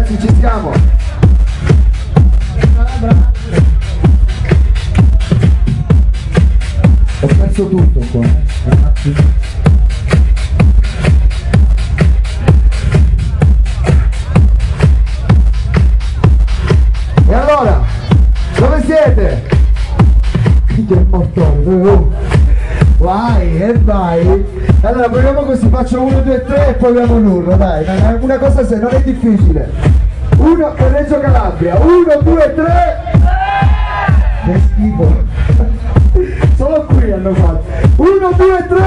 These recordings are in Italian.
ragazzi, ci siamo. Ho perso tutto qua. E allora, dove siete? Che mortone, vai e vai. Allora proviamo così, faccio 1, 2, 3 e poi abbiamo un urlo, dai, una cosa se non è difficile. Uno per Reggio Calabria, 1, 2, 3. Che schifo. Solo qui hanno fatto. 1, 2, 3.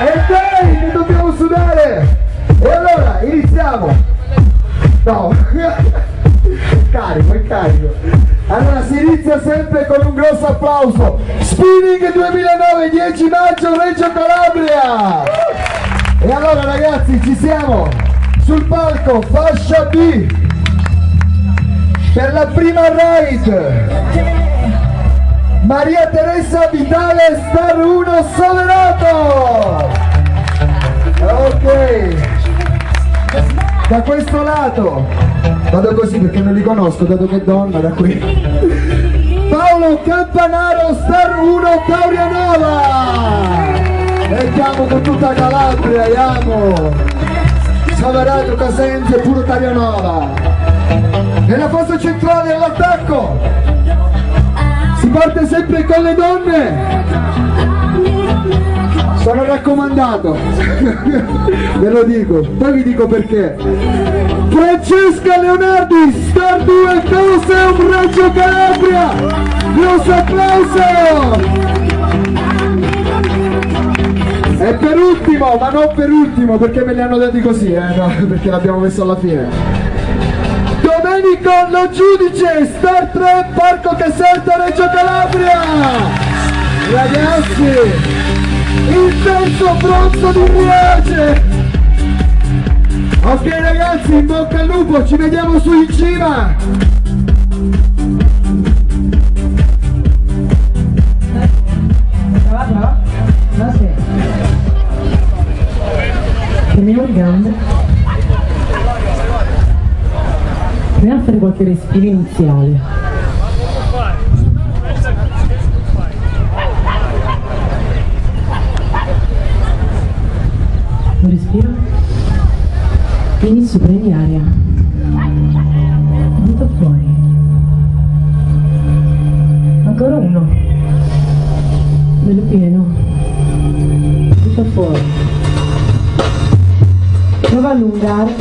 E dai, che dobbiamo sudare. E allora, iniziamo. No. È carico. Allora si inizia sempre con un grosso applauso. Spinning 2009, 10 maggio, Reggio Calabria. E allora ragazzi, ci siamo. Sul palco, fascia B. Per la prima ride. Maria Teresa Vitale, Star 1 Soverato. Ok. Da questo lato. Vado così perché non li conosco, dato che è donna, da qui. Paolo Campanaro, Star 1 Taurianova. E chiamo con tutta Calabria, andiamo. Saverato, Casenza e pure Taurianova. Nella fase centrale all'attacco. Si parte sempre con le donne. Sono raccomandato. Ve lo dico, poi vi dico perché. Francesca Leonardi, Star 2 Coliseum Reggio Calabria, grosso applauso! E per ultimo, ma non per ultimo perché me li hanno dati così, no, perché l'abbiamo messo alla fine. Domenico Lo Giudice, Star 3 Parco Caserta Reggio Calabria! Ragazzi, il terzo bronzo di Riace! Ok ragazzi, in bocca al lupo, ci vediamo su in cima! Brava? No, sì. Fermiamo le gambe. Proviamo a fare qualche respiro iniziale. Un respiro. Inizio, prendi aria. Butta fuori. Ancora uno. Bello pieno. Butta fuori. Prova a allungare.